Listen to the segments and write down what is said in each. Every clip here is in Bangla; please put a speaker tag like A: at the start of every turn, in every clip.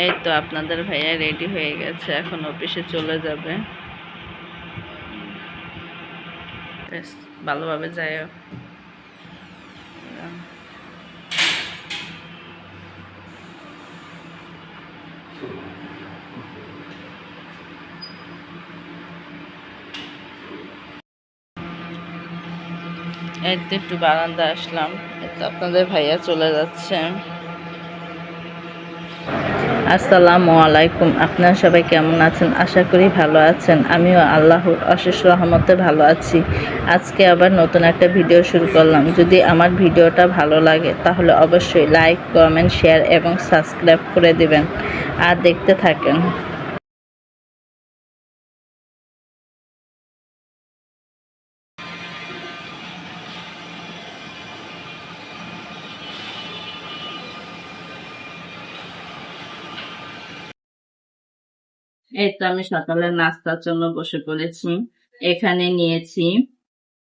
A: এই তো আপনাদের ভাইয়া রেডি হয়ে গেছে, এখন অফিসে চলে যাবে। বেশ ভালোভাবে যায়। এই তো একটু বারান্দা আসলাম, এই তো আপনাদের ভাইয়া চলে যাচ্ছে। আসসালামু আলাইকুম, আপনারা সবাই কেমন আছেন? আশা করি ভালো আছেন। আমিও আল্লাহর অশেষ রহমতে ভালো আছি। আজকে আবার নতুন একটা ভিডিও শুরু করলাম। যদি আমার ভিডিওটা ভালো লাগে তাহলে অবশ্যই লাইক, কমেন্ট, শেয়ার এবং সাবস্ক্রাইব করে দিবেন আর দেখতে থাকেন। এই তো আমি সকালের নাস্তার জন্য বসে পড়েছি। এখানে নিয়েছি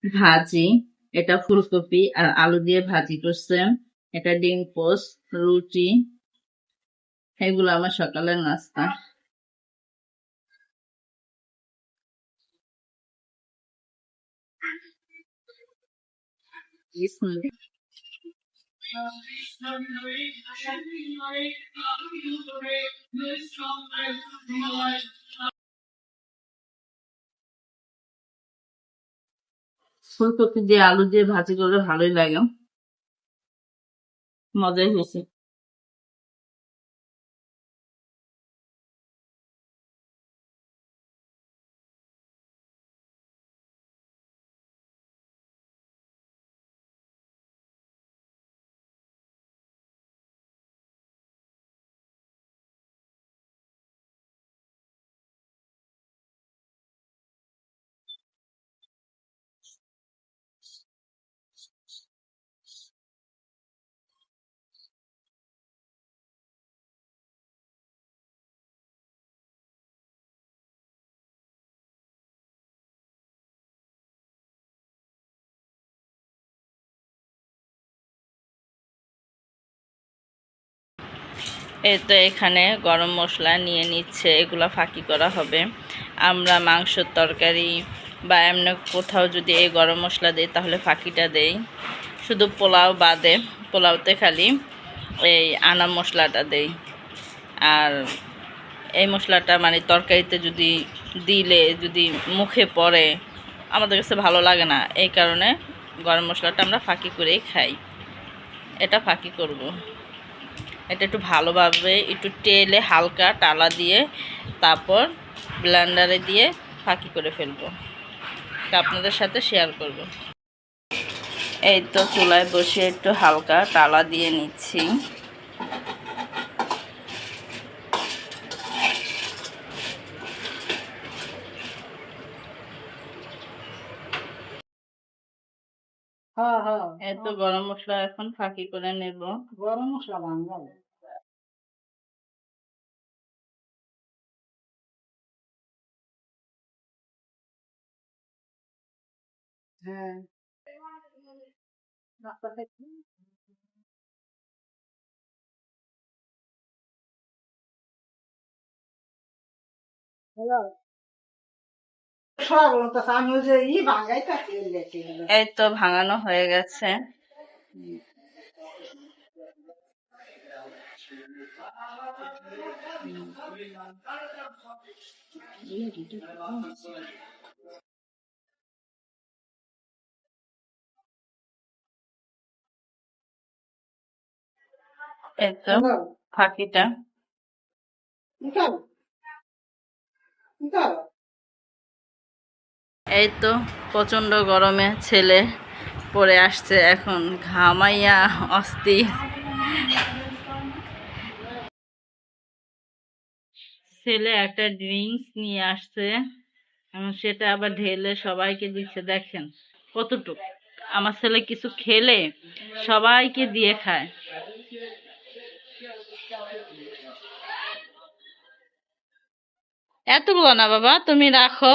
A: ভাজি, এটা ফুলকপি আর আলু দিয়ে ভাজি করছে, এটা ডিম পোস্ট, রুটি, এগুলো আমার সকালের নাস্তা। ফুলকপি দিয়ে আলু দিয়ে ভাজি করলে ভালোই লাগে, মজাই হয়েছে। এই তো এখানে গরম মশলা নিয়ে নিচ্ছে, এগুলা ফাঁকি করা হবে। আমরা মাংসের তরকারি বা এমনি কোথাও যদি এই গরম মশলা দিই তাহলে ফাঁকিটা দেই, শুধু পোলাও বাদে। পোলাওতে খালি এই আনাম মশলাটা দেই। আর এই মশলাটা মানে তরকারিতে যদি দিলে যদি মুখে পড়ে আমাদের কাছে ভালো লাগে না, এই কারণে গরম মশলাটা আমরা ফাঁকি করেই খাই। এটা ফাঁকি করব। এটা একটু ভালোভাবে একটু তেলে হালকা টালা দিয়ে তারপর ব্লেন্ডারে দিয়ে ফাঁকি করে ফেলবো, তা আপনাদের সাথে শেয়ার করব। এই তো চুলায় বসে একটু হালকা টালা দিয়ে নিচ্ছি। এই তো গরম মশলা এখন ফাঁকি করে নেব। গরম মশলা বানাবো। হ্যাঁ, এই তো ভাঙানো হয়ে গেছে। এই তো ফাঁকিটা। এই তো প্রচন্ড গরমে ছেলে পড়ে আসছে, এখন ঘামাইয়া অস্থির। ছেলে একটা ড্রিঙ্কস নিয়ে আসছে, এখন সেটা আবার ঢেলে সবাইকে দিচ্ছে। দেখেন কতটুক, আমার ছেলে কিছু খেলে সবাইকে দিয়ে খায়। এতগুলো না বাবা, তুমি রাখো,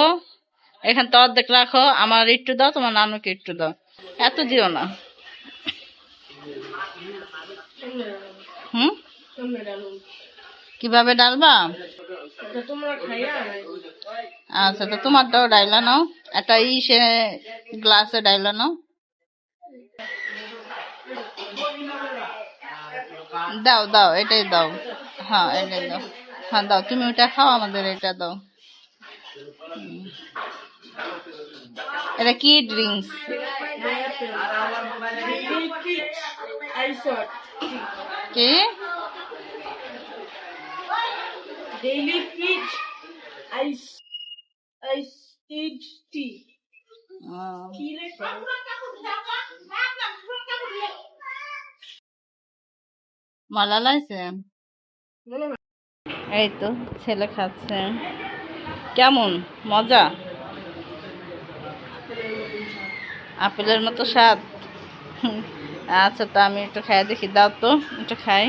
A: এখান তো অর্ধেক রাখো, আমার একটু দাও, তোমার নানুকে একটু দাও, এত দিও না। হুম, কিভাবে ডালবা? আচ্ছা, তো তোমারটাও ডাইলা নাও, একটা সে গ্লাসে ডাইলা নাও। দাও দাও, এটাই দাও। হ্যাঁ, এটাই দাও। হ্যাঁ দাও, তুমি ওটা খাও, আমাদের এটা দাও। এটা কি ড্রিঙ্কস? কি? ডেইলি ফ্রিজ আইস আইস টি। মালা লাইছে। এই তো ছেলে খাচ্ছে। কেমন মজা? আপেলের মতো স্বাদ। আচ্ছা, তো আমি একটু খাই দেখি, দাও তো একটু খাই।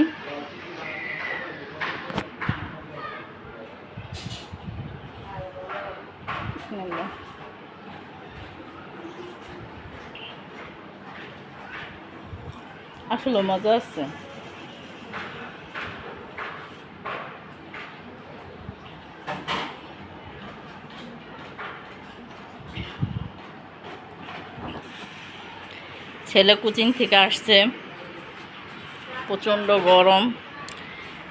A: আসলে মজা আছে। ছেলে কোচিং থেকে আসছে, প্রচণ্ড গরম,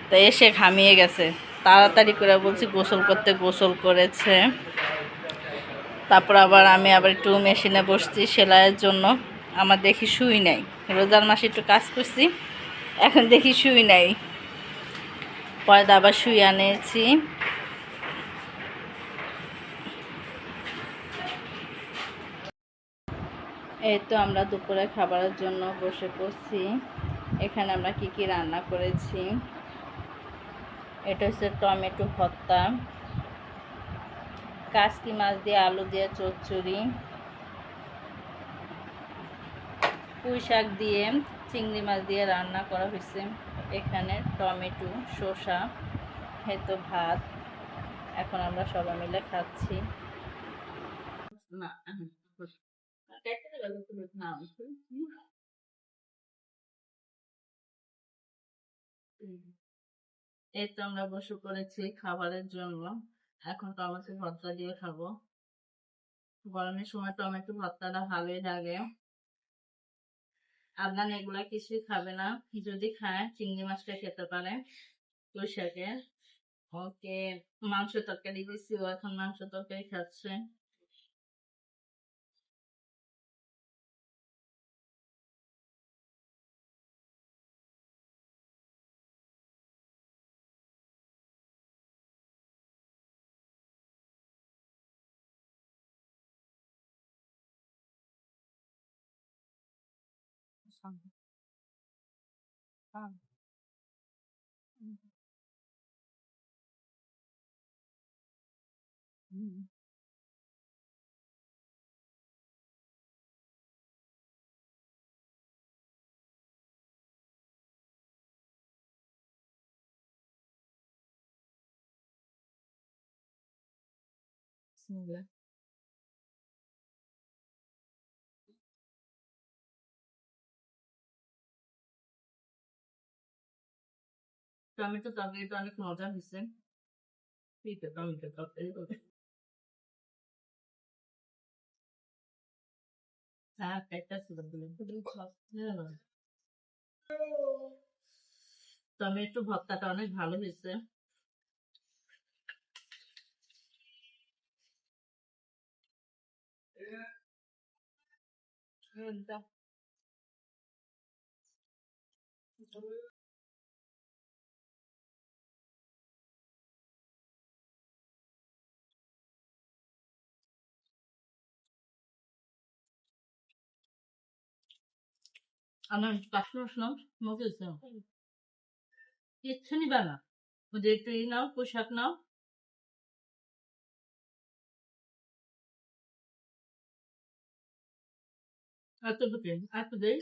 A: তো এসে ঘামিয়ে গেছে। তাড়াতাড়ি করে বলছি গোসল করতে, গোসল করেছে। তারপর আমি আবার একটু মেশিনে বসছি সেলাইয়ের জন্য। আমার দেখি শুই নাই, রোজার মাসে একটু কাজ করছি, এখন দেখি শুই নাই। পরে আবার শুই আনেছি। এই তো আমরা দুপুরে খাবারের জন্য বসে পড়ছি। এখানে আমরা কি কি রান্না করেছি, এটা হচ্ছে টমেটো ভর্তা, কাসকি মাছ দিয়ে আলু দিয়ে চচ্চড়ি, পুঁই শাক দিয়ে চিংড়ি মাছ দিয়ে রান্না করা হয়েছে। এখানে টমেটো, শসা, হেতো ভাত। এখন আমরা সবাই মিলে খাচ্ছি। এই তো আমরা বসে পড়েছি খাবারের জন্য। এখন টমেটো ভর্তা দিয়ে খাবো। গরমের সময় টমেটো ভর্তাটা ভালোই লাগে। আপনার এগুলা কিছুই খাবে না, যদি খায় চিংড়ি মাছটা খেতে পারে, পুঁই শাকের। ওকে মাংস তরকারি দিয়েছি, ও এখন মাংস তরকারি খাচ্ছে। টমেটো তরকারিটা অনেক মজা হয়েছে। টমেটো তরকারি হ্যাঁ, একটা ছিল টমেটো ভর্তাটা অনেক ভালো হয়েছে। আমার কাশ্মীর নাও, মজা হয়েছে। কিচ্ছু নিবা না, ওদের একটু নাও, পোশাক নাও। এত ঢুকে এত দেই।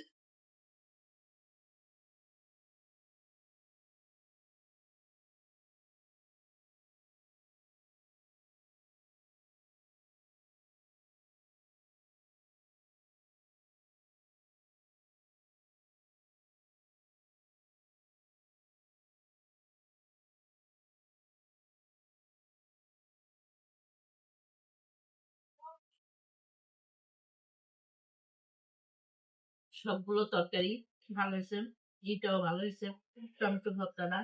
A: সবগুলো তরকারি ভালো হয়েছে, ঘিটাও ভালো হয়েছে, টমেটো ভর্তাটা।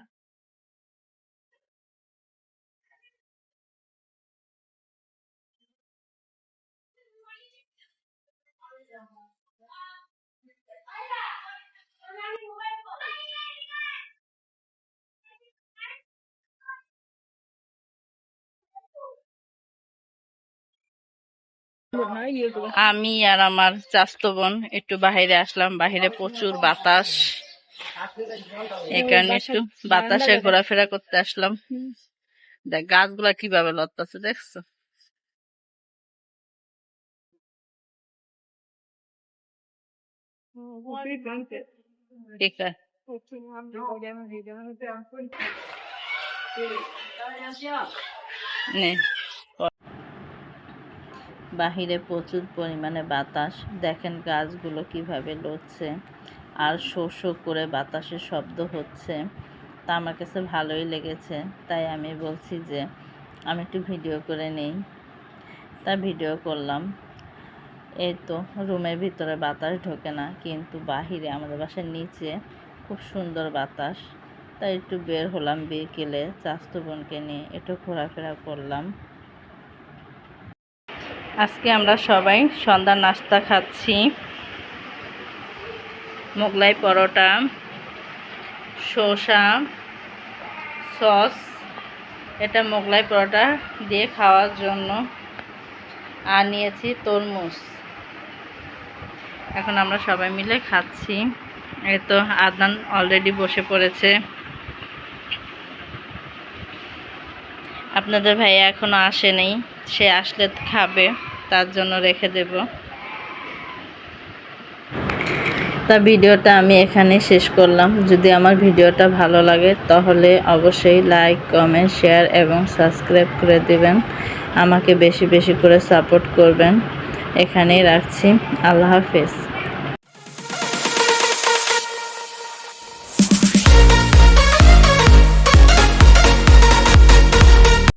A: আমি আর আমার চাচতো বোন একটু বাহিরে আসলাম, বাহিরে প্রচুর বাতাস, এই কারণে একটু বাতাসে ঘোরাফেরা করতে আসলাম। দেখ গাছগুলা কিভাবে লড়তেছে, দেখছো? ঠিক আছে, নে। বাহিরে প্রচুর পরিমাণে বাতাস, দেখেন গাছগুলো কিভাবে লড়ছে আর শো শো করে বাতাসের শব্দ হচ্ছে। তা আমার কাছে ভালোই লেগেছে, তাই আমি বলছি যে আমি একটু ভিডিও করে নেই। তা ভিডিও করলাম। এই তো রুমের ভিতরে বাতাস ঢোকে না, কিন্তু বাহিরে আমাদের বাসার নিচে খুব সুন্দর বাতাস। তাই একটু বের হলাম বিকেলে, চাচতো বোনকে নিয়ে একটু ঘোরাফেরা করলাম। আজকে আমরা সবাই সন্ধ্যার নাস্তা খাচ্ছি, মোগলাই পরোটা, শসা, সস। এটা মোগলাই পরোটা দিয়ে খাওয়ার জন্য। আর নিয়েছি তরমুজ। এখন আমরা সবাই মিলে খাচ্ছি। এই তো আদনান অলরেডি বসে পড়েছে। আপনাদের ভাইয়া এখনো আসেনি, সে আসলে খাবে, তার জন্য রেখে দেব। তা ভিডিওটা আমি এখানে শেষ করলাম। যদি আমার ভিডিওটা ভালো লাগে তাহলে অবশ্যই লাইক, কমেন্ট, শেয়ার এবং সাবস্ক্রাইব করে দিবেন। আমাকে বেশি বেশি করে সাপোর্ট করবেন। এখানেই রাখছি। আল্লাহ হাফেজ।